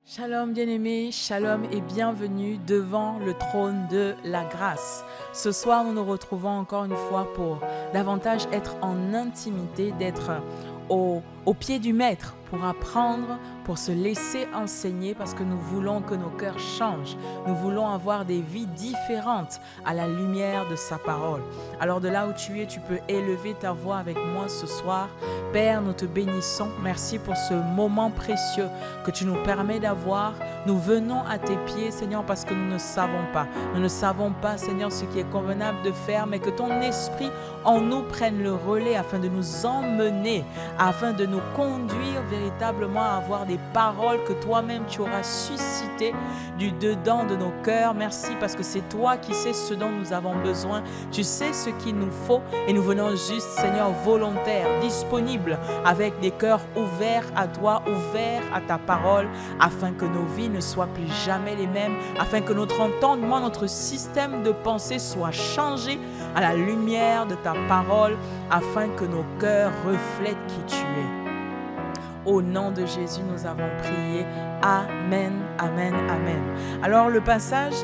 Shalom bien-aimés, shalom et bienvenue devant le trône de la grâce. Ce soir, nous nous retrouvons encore une fois pour davantage être en intimité, d'être au pied du Maître pour apprendre, pour se laisser enseigner parce que nous voulons que nos cœurs changent. Nous voulons avoir des vies différentes à la lumière de sa parole. Alors de là où tu es, tu peux élever ta voix avec moi ce soir. Père, nous te bénissons. Merci pour ce moment précieux que tu nous permets d'avoir. Nous venons à tes pieds, Seigneur, parce que nous ne savons pas. Nous ne savons pas, Seigneur, ce qui est convenable de faire, mais que ton esprit en nous prenne le relais afin de nous emmener, afin de nous conduire véritablement à avoir des paroles que toi-même tu auras suscitées du dedans de nos cœurs. Merci parce que c'est toi qui sais ce dont nous avons besoin. Tu sais ce qu'il nous faut et nous venons juste, Seigneur, volontaires, disponibles, avec des cœurs ouverts à toi, ouverts à ta parole, afin que nos vies ne soient plus jamais les mêmes, afin que notre entendement, notre système de pensée soit changé à la lumière de ta parole, afin que nos cœurs reflètent qui tu es. Au nom de Jésus, nous avons prié. Amen, amen, amen. Alors, le passage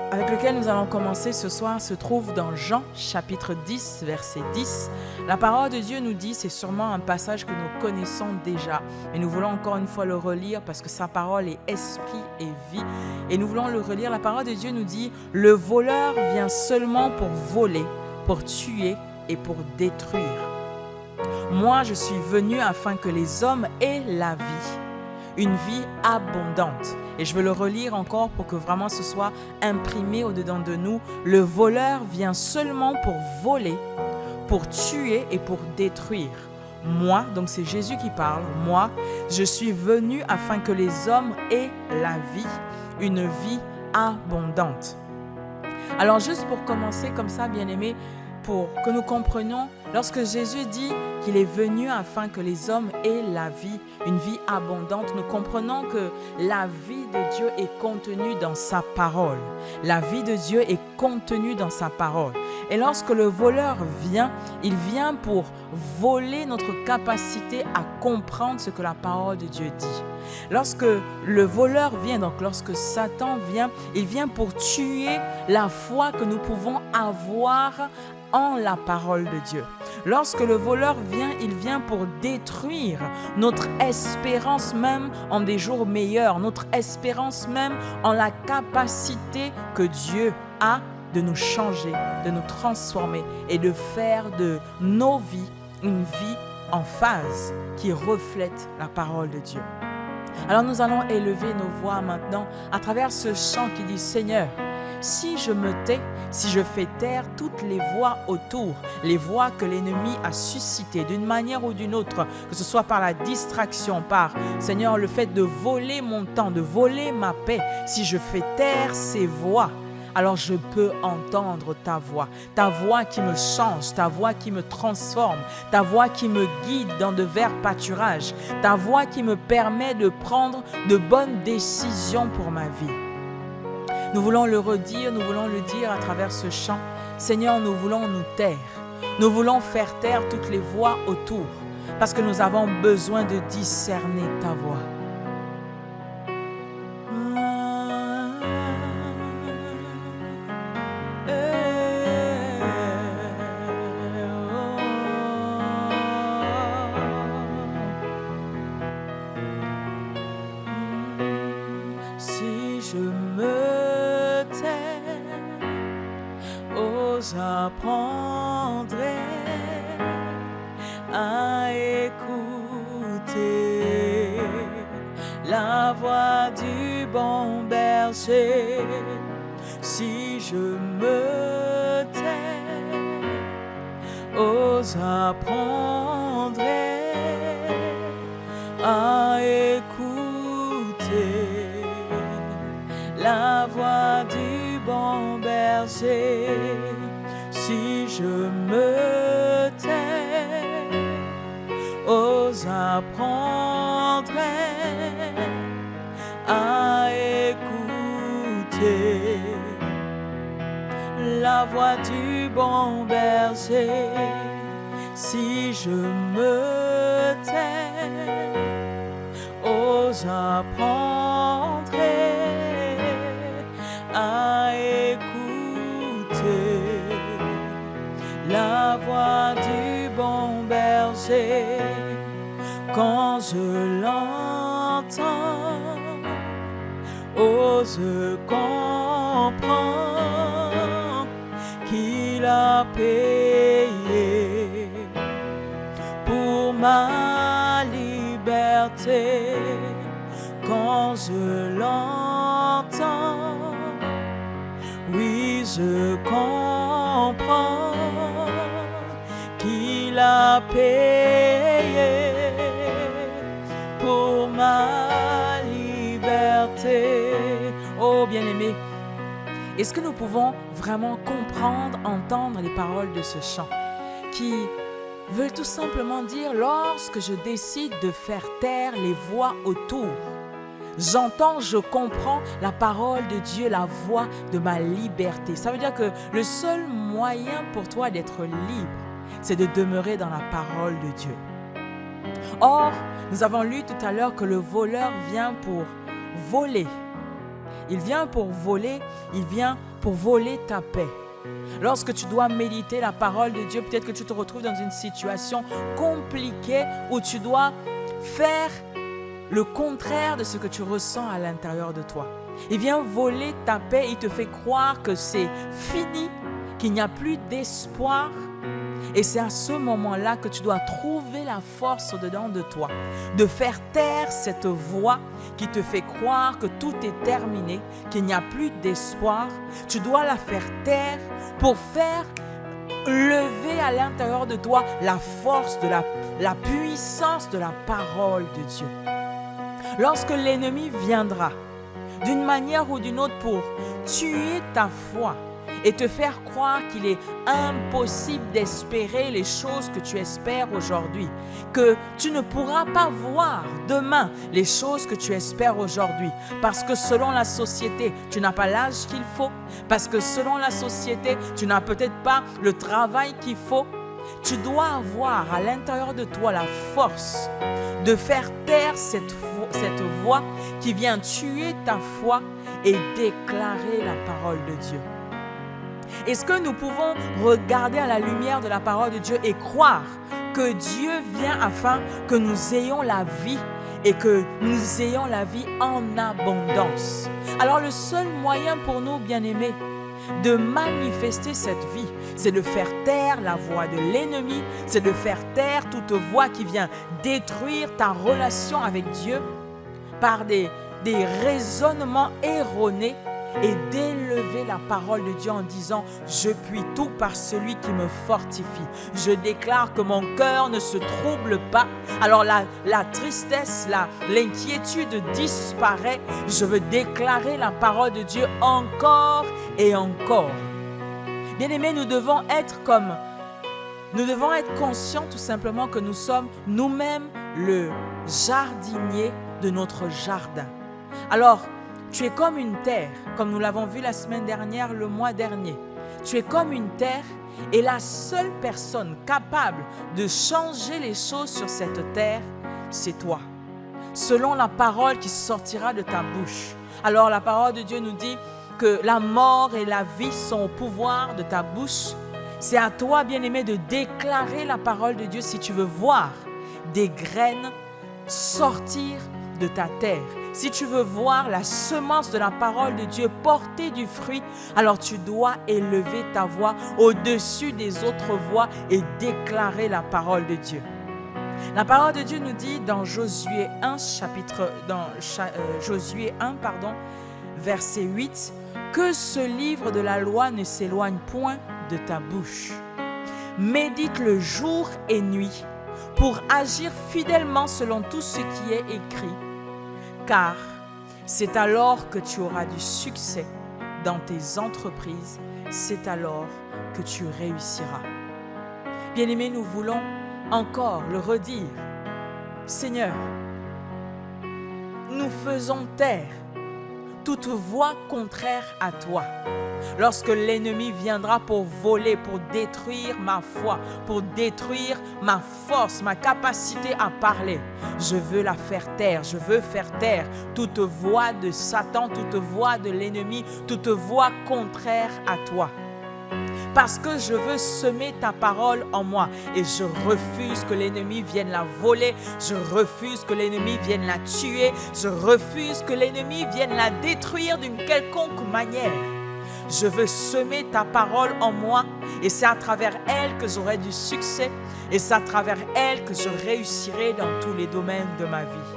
avec lequel nous allons commencer ce soir se trouve dans Jean, chapitre 10, verset 10. La parole de Dieu nous dit, c'est sûrement un passage que nous connaissons déjà, mais nous voulons encore une fois le relire parce que sa parole est esprit et vie. Et nous voulons le relire. La parole de Dieu nous dit, « Le voleur vient seulement pour voler, pour tuer et pour détruire. Moi, je suis venu afin que les hommes aient la vie, une vie abondante. » Et je veux le relire encore pour que vraiment ce soit imprimé au-dedans de nous. Le voleur vient seulement pour voler, pour tuer et pour détruire. Moi, donc c'est Jésus qui parle, moi, je suis venu afin que les hommes aient la vie, une vie abondante. Alors juste pour commencer comme ça, bien-aimés, pour que nous comprenions, lorsque Jésus dit qu'il est venu afin que les hommes aient la vie, une vie abondante, nous comprenons que la vie de Dieu est contenue dans sa parole. La vie de Dieu est contenue dans sa parole. Et lorsque le voleur vient, il vient pour voler notre capacité à comprendre ce que la parole de Dieu dit. Lorsque le voleur vient, donc lorsque Satan vient, il vient pour tuer la foi que nous pouvons avoir en la parole de Dieu. Lorsque le voleur vient, il vient pour détruire notre espérance même en des jours meilleurs, notre espérance même en la capacité que Dieu a de nous changer, de nous transformer et de faire de nos vies une vie en phase qui reflète la parole de Dieu. Alors nous allons élever nos voix maintenant à travers ce chant qui dit « Seigneur, si je me tais, si je fais taire toutes les voix autour, les voix que l'ennemi a suscitées d'une manière ou d'une autre, que ce soit par la distraction, par, Seigneur, le fait de voler mon temps, de voler ma paix, si je fais taire ces voix, alors je peux entendre ta voix qui me change, ta voix qui me transforme, ta voix qui me guide dans de verts pâturages, ta voix qui me permet de prendre de bonnes décisions pour ma vie. » Nous voulons le redire, nous voulons le dire à travers ce chant. Seigneur, nous voulons nous taire. Nous voulons faire taire toutes les voix autour parce que nous avons besoin de discerner ta voix. Si je me tais, j'apprendrai à écouter la voix du bon berger. Si je me tais, j'apprendrai à écouter la voix du bon berger. Si je me tais, j'apprendrai à écouter la voix du bon berger. Si je me tais, j'apprendrai à écouter la voix du bon berger quand je l'entends. Ose comprendre qu'il a payé pour ma liberté. Quand je l'entends, oui, je comprends qu'il a payé pour ma liberté. Oh bien-aimé, est-ce que nous pouvons vraiment comprendre, entendre les paroles de ce chant qui veulent tout simplement dire: lorsque je décide de faire taire les voix autour, j'entends, je comprends la parole de Dieu, la voix de ma liberté. Ça veut dire que le seul moyen pour toi d'être libre, c'est de demeurer dans la parole de Dieu. Or, nous avons lu tout à l'heure que le voleur vient pour voler. Il vient pour voler, il vient pour voler ta paix. Lorsque tu dois méditer la parole de Dieu, peut-être que tu te retrouves dans une situation compliquée où tu dois faire le contraire de ce que tu ressens à l'intérieur de toi. Il vient voler ta paix, il te fait croire que c'est fini, qu'il n'y a plus d'espoir. Et c'est à ce moment-là que tu dois trouver la force au-dedans de toi, de faire taire cette voix qui te fait croire que tout est terminé, qu'il n'y a plus d'espoir. Tu dois la faire taire pour faire lever à l'intérieur de toi la force, la puissance de la parole de Dieu. Lorsque l'ennemi viendra d'une manière ou d'une autre pour tuer ta foi et te faire croire qu'il est impossible d'espérer les choses que tu espères aujourd'hui, que tu ne pourras pas voir demain les choses que tu espères aujourd'hui, parce que selon la société, tu n'as pas l'âge qu'il faut, parce que selon la société, tu n'as peut-être pas le travail qu'il faut. Tu dois avoir à l'intérieur de toi la force de faire taire cette voix qui vient tuer ta foi et déclarer la parole de Dieu. Est-ce que nous pouvons regarder à la lumière de la parole de Dieu et croire que Dieu vient afin que nous ayons la vie et que nous ayons la vie en abondance? Alors le seul moyen pour nous, bien-aimés, de manifester cette vie, c'est de faire taire la voix de l'ennemi, c'est de faire taire toute voix qui vient détruire ta relation avec Dieu par des raisonnements erronés, et d'élever la parole de Dieu en disant: je puis tout par celui qui me fortifie. Je déclare que mon cœur ne se trouble pas. Alors la tristesse, l'inquiétude disparaît. Je veux déclarer la parole de Dieu encore et encore. Bien-aimés, nous devons être conscients tout simplement que nous sommes nous-mêmes le jardinier de notre jardin. Alors, tu es comme une terre, comme nous l'avons vu la semaine dernière, le mois dernier. Tu es comme une terre et la seule personne capable de changer les choses sur cette terre, c'est toi. Selon la parole qui sortira de ta bouche. Alors la parole de Dieu nous dit que la mort et la vie sont au pouvoir de ta bouche. C'est à toi, bien-aimé, de déclarer la parole de Dieu si tu veux voir des graines sortir de ta terre. Si tu veux voir la semence de la parole de Dieu porter du fruit, alors tu dois élever ta voix au-dessus des autres voix et déclarer la parole de Dieu. La parole de Dieu nous dit dans Josué 1, verset 8, que ce livre de la loi ne s'éloigne point de ta bouche. Médite-le jour et nuit pour agir fidèlement selon tout ce qui est écrit. Car c'est alors que tu auras du succès dans tes entreprises, c'est alors que tu réussiras. Bien-aimés, nous voulons encore le redire. Seigneur, nous faisons taire toute voix contraire à toi. Lorsque l'ennemi viendra pour voler, pour détruire ma foi, pour détruire ma force, ma capacité à parler, je veux la faire taire, je veux faire taire toute voix de Satan, toute voix de l'ennemi, toute voix contraire à toi. Parce que je veux semer ta parole en moi et je refuse que l'ennemi vienne la voler, je refuse que l'ennemi vienne la tuer, je refuse que l'ennemi vienne la détruire d'une quelconque manière. Je veux semer ta parole en moi et c'est à travers elle que j'aurai du succès et c'est à travers elle que je réussirai dans tous les domaines de ma vie.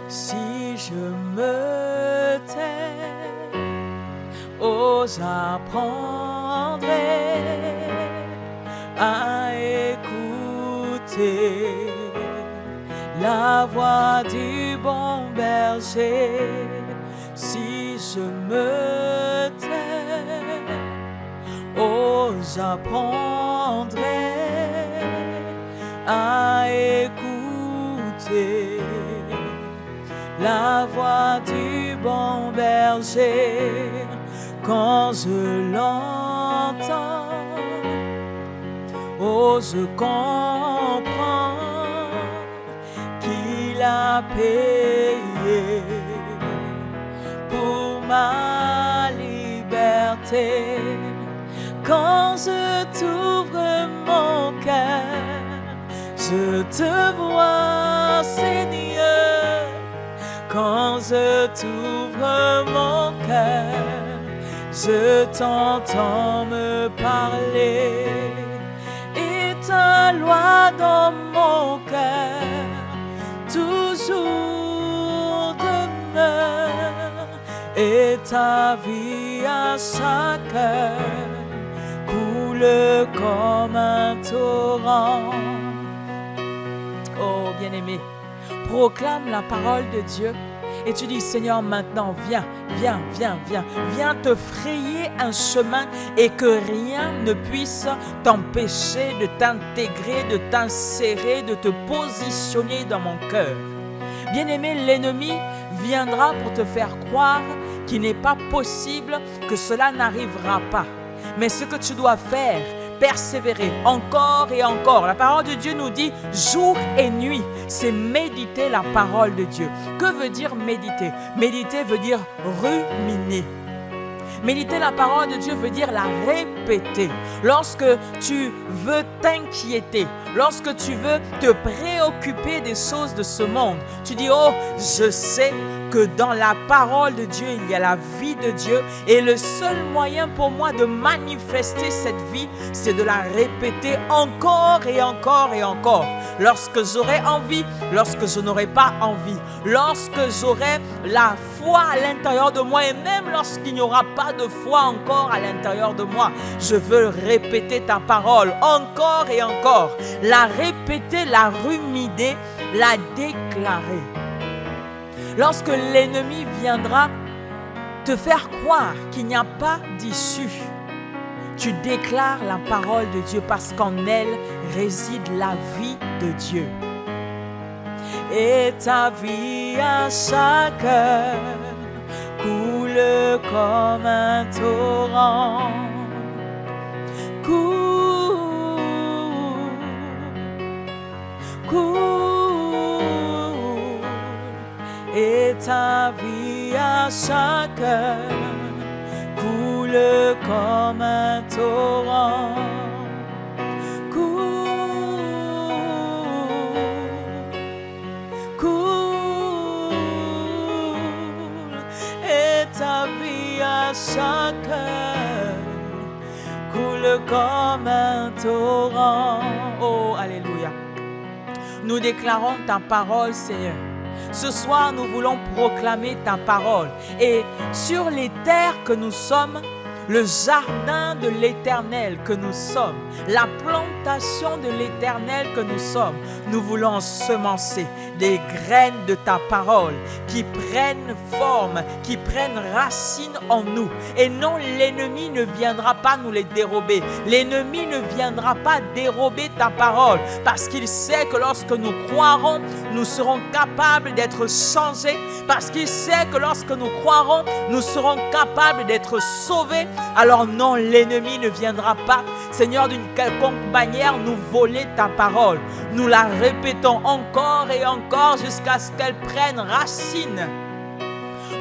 Si je me tais, j'apprendrai à écouter la voix du bon berger. Si je me tais, j'apprendrai à écouter la voix du bon berger. Quand je l'entends, je comprends qu'il a payé pour ma liberté. Quand je t'ouvre mon cœur, je te vois, Seigneur. Quand je t'ouvre mon cœur, je t'entends me parler. Et ta loi dans mon cœur toujours demeure. Et ta vie à chaque heure coule comme un torrent. Oh bien-aimé, proclame la parole de Dieu et tu dis: Seigneur, maintenant viens te frayer un chemin et que rien ne puisse t'empêcher de t'intégrer, de t'insérer, de te positionner dans mon cœur. Bien-aimé, l'ennemi viendra pour te faire croire qu'il n'est pas possible, que cela n'arrivera pas. Mais ce que tu dois faire, persévérer encore et encore. La parole de Dieu nous dit jour et nuit, c'est méditer la parole de Dieu. Que veut dire méditer? Méditer veut dire ruminer. Méditer la parole de Dieu veut dire la répéter. Lorsque tu veux t'inquiéter, lorsque tu veux te préoccuper des choses de ce monde, tu dis: oh, je sais que dans la parole de Dieu, il y a la vie de Dieu et le seul moyen pour moi de manifester cette vie, c'est de la répéter encore et encore et encore. Lorsque j'aurai envie, lorsque je n'aurai pas envie, lorsque j'aurai la foi à l'intérieur de moi et même lorsqu'il n'y aura pas de foi encore à l'intérieur de moi, je veux répéter ta parole encore et encore. La répéter, la ruminer, la déclarer. Lorsque l'ennemi viendra te faire croire qu'il n'y a pas d'issue, tu déclares la parole de Dieu parce qu'en elle réside la vie de Dieu. Et ta vie à chaque heure coule comme un torrent. Coule. Et ta vie à chaque heure coule comme un torrent. Coule. Et ta vie à chaque heure coule comme un torrent. Oh, alléluia. Nous déclarons ta parole, Seigneur. Ce soir, nous voulons proclamer ta parole. Et sur les terres que nous sommes, le jardin de l'Éternel que nous sommes, la plantation de l'Éternel que nous sommes. Nous voulons semencer des graines de ta parole qui prennent forme, qui prennent racine en nous. Et non, l'ennemi ne viendra pas nous les dérober. L'ennemi ne viendra pas dérober ta parole parce qu'il sait que lorsque nous croirons, nous serons capables d'être changés, parce qu'il sait que lorsque nous croirons, nous serons capables d'être sauvés. Alors non, l'ennemi ne viendra pas, Seigneur, d'une quelconque manière nous voler ta parole. Nous la répétons encore et encore jusqu'à ce qu'elle prenne racine.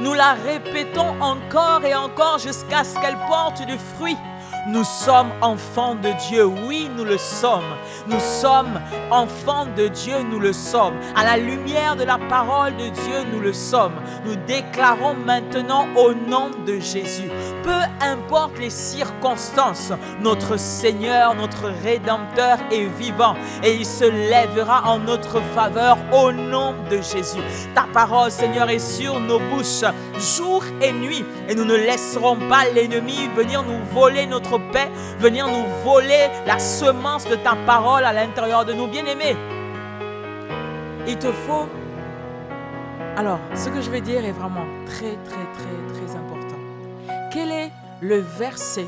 Nous la répétons encore et encore jusqu'à ce qu'elle porte du fruit. Nous sommes enfants de Dieu, oui, nous le sommes. Nous sommes enfants de Dieu, nous le sommes. À la lumière de la parole de Dieu, nous le sommes. Nous déclarons maintenant au nom de Jésus. Peu importe les circonstances, notre Seigneur, notre Rédempteur est vivant et il se lèvera en notre faveur au nom de Jésus. Ta parole, Seigneur, est sur nos bouches jour et nuit et nous ne laisserons pas l'ennemi venir nous voler notre paix, venir nous voler la semence de ta parole à l'intérieur de nous. Bien-aimés, il te faut... Alors, ce que je vais dire est vraiment très important. Quel est le verset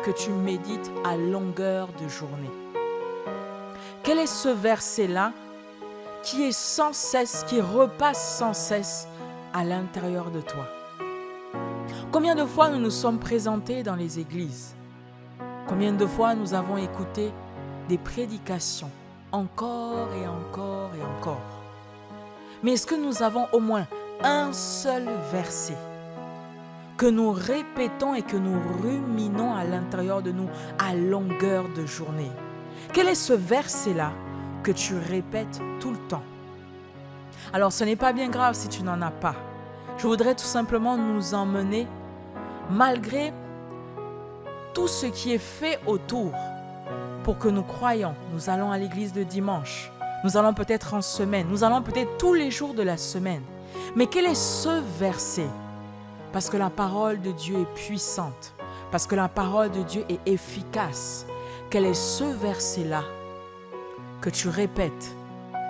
que tu médites à longueur de journée? Quel est ce verset-là qui est sans cesse, qui repasse sans cesse à l'intérieur de toi? Combien de fois nous nous sommes présentés dans les églises? Combien de fois nous avons écouté des prédications, encore et encore et encore? Mais est-ce que nous avons au moins un seul verset que nous répétons et que nous ruminons à l'intérieur de nous à longueur de journée? Quel est ce verset-là que tu répètes tout le temps? Alors, ce n'est pas bien grave si tu n'en as pas. Je voudrais tout simplement nous emmener, malgré tout ce qui est fait autour, pour que nous croyions. Nous allons à l'église le dimanche. Nous allons peut-être en semaine. Nous allons peut-être tous les jours de la semaine. Mais quel est ce verset? Parce que la parole de Dieu est puissante. Parce que la parole de Dieu est efficace. Quel est ce verset-là que tu répètes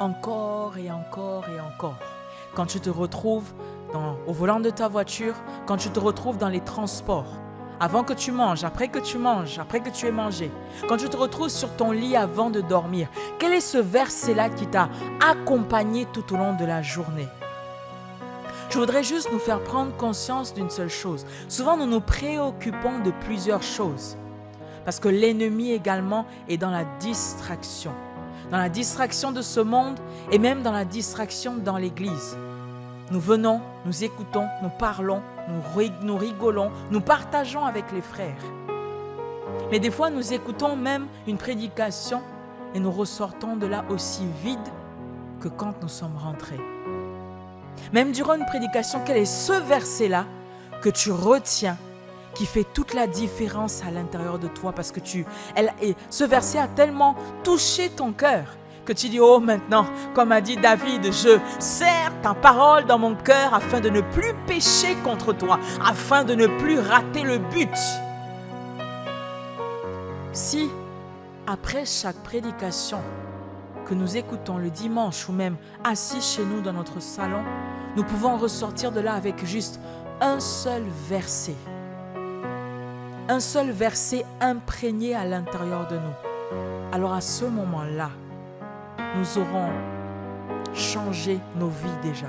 encore et encore et encore? Quand tu te retrouves au volant de ta voiture, quand tu te retrouves dans les transports, avant que tu manges, après que tu manges, après que tu aies mangé, quand tu te retrouves sur ton lit avant de dormir, quel est ce verset-là qui t'a accompagné tout au long de la journée? Je voudrais juste nous faire prendre conscience d'une seule chose. Souvent, nous nous préoccupons de plusieurs choses. Parce que l'ennemi également est dans la distraction. Dans la distraction de ce monde et même dans la distraction dans l'église. Nous venons, nous écoutons, nous parlons, nous rigolons, nous partageons avec les frères. Mais des fois, nous écoutons même une prédication et nous ressortons de là aussi vides que quand nous sommes rentrés. Même durant une prédication, quel est ce verset-là que tu retiens, qui fait toute la différence à l'intérieur de toi? Parce que ce verset a tellement touché ton cœur que tu dis, oh maintenant, comme a dit David, je serre ta parole dans mon cœur afin de ne plus pécher contre toi, afin de ne plus rater le but. Si, après chaque prédication que nous écoutons le dimanche ou même assis chez nous dans notre salon, nous pouvons ressortir de là avec juste un seul verset imprégné à l'intérieur de nous. Alors à ce moment-là, nous aurons changé nos vies déjà.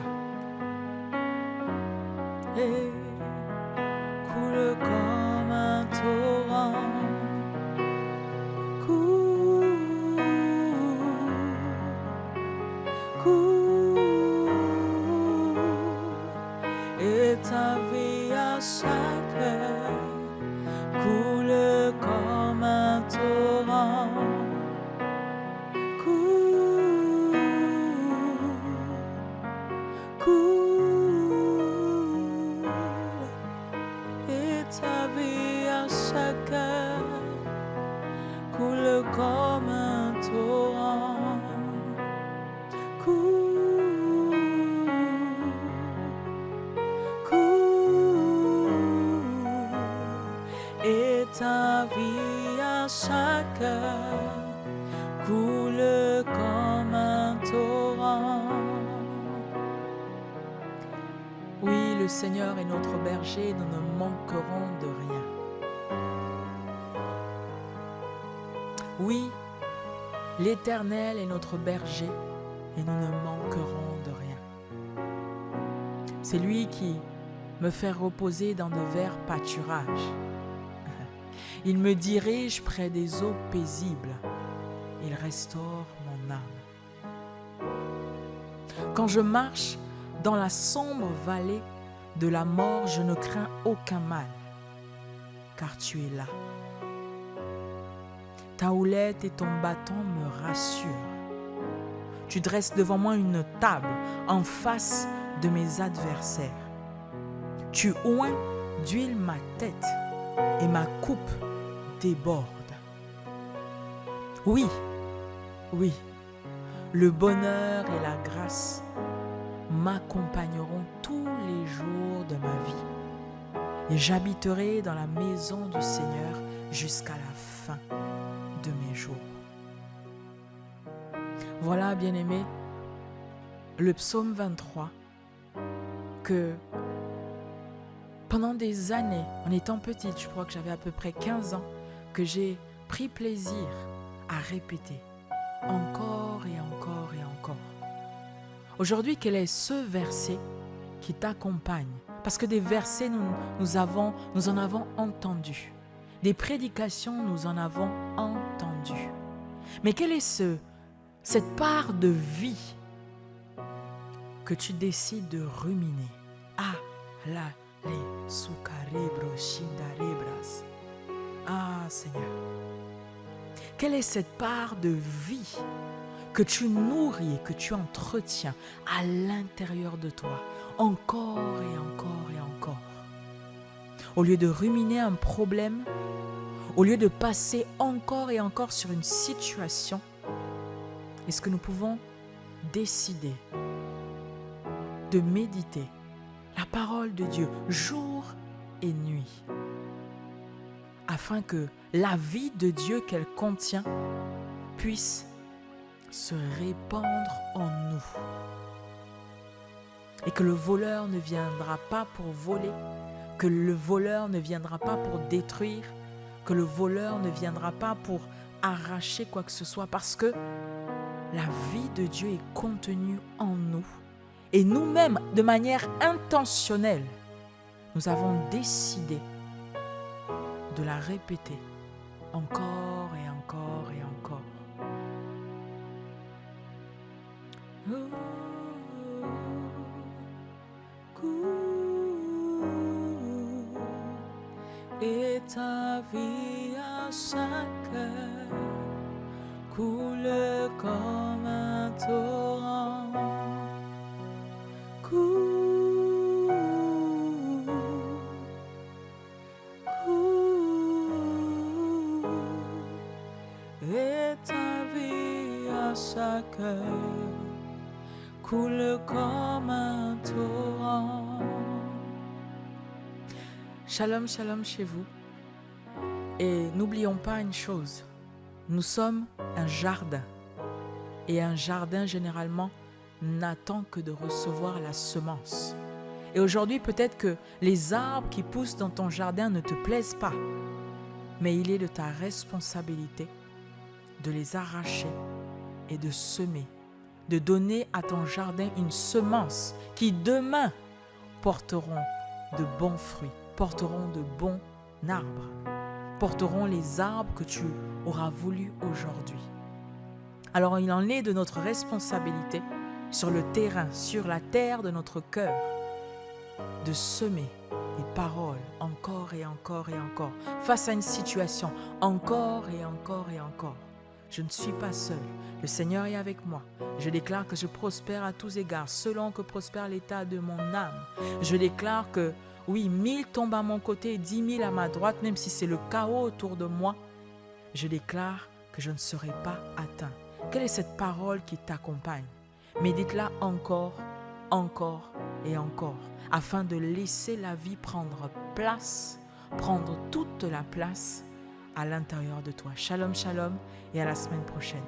Et coule comme un torrent, coule, et ta vie à chaque heure coule comme un torrent. Comme un torrent, coule, coule, et cœur coule comme un torrent. Oui, le Seigneur est notre berger, nous ne manquerons de rien. Oui, l'Éternel est notre berger et nous ne manquerons de rien. C'est lui qui me fait reposer dans de verts pâturages. Il me dirige près des eaux paisibles. Il restaure mon âme. Quand je marche dans la sombre vallée de la mort, je ne crains aucun mal, car tu es là. Ta houlette et ton bâton me rassurent. Tu dresses devant moi une table en face de mes adversaires. Tu oins d'huile ma tête et ma coupe déborde. Oui, oui, le bonheur et la grâce m'accompagneront tous les jours de ma vie et j'habiterai dans la maison du Seigneur jusqu'à la fin de mes jours. Voilà, bien-aimés, le psaume 23 que pendant des années, en étant petite, je crois que j'avais à peu près 15 ans, que j'ai pris plaisir à répéter encore et encore et encore. Aujourd'hui, quel est ce verset qui t'accompagne? Parce que des versets, nous en avons entendu. Des prédications, nous en avons entendu. Mais quelle est cette part de vie que tu décides de ruminer? Ah, là, les sukarebro shindarebras. Ah, Seigneur. Quelle est cette part de vie que tu nourris et que tu entretiens à l'intérieur de toi, encore et encore et encore? Au lieu de ruminer un problème, au lieu de passer encore et encore sur une situation, est-ce que nous pouvons décider de méditer la parole de Dieu jour et nuit, afin que la vie de Dieu qu'elle contient puisse se répandre en nous et que le voleur ne viendra pas pour voler, que le voleur ne viendra pas pour détruire, que le voleur ne viendra pas pour arracher quoi que ce soit, parce que la vie de Dieu est contenue en nous. Et nous-mêmes, de manière intentionnelle, nous avons décidé de la répéter encore et encore et encore. Et ta vie à chaque heure coule comme un torrent. Et ta vie à chaque heure coule comme un torrent. Shalom, shalom chez vous. Et n'oublions pas une chose, nous sommes un jardin. Et un jardin, généralement, n'attend que de recevoir la semence. Et aujourd'hui, peut-être que les arbres qui poussent dans ton jardin ne te plaisent pas. Mais il est de ta responsabilité de les arracher et de semer, de donner à ton jardin une semence qui demain porteront de bons fruits, porteront de bons arbres, porteront les arbres que tu auras voulu aujourd'hui. Alors il en est de notre responsabilité sur le terrain, sur la terre de notre cœur, de semer des paroles encore et encore et encore, face à une situation encore et encore et encore. Je ne suis pas seul, le Seigneur est avec moi. Je déclare que je prospère à tous égards, selon que prospère l'état de mon âme. Je déclare que, oui, 1000 tombent à mon côté et 10 000 à ma droite, même si c'est le chaos autour de moi. Je déclare que je ne serai pas atteint. Quelle est cette parole qui t'accompagne? Médite-la encore, encore et encore, afin de laisser la vie prendre place, prendre toute la place, à l'intérieur de toi. Shalom, shalom et à la semaine prochaine.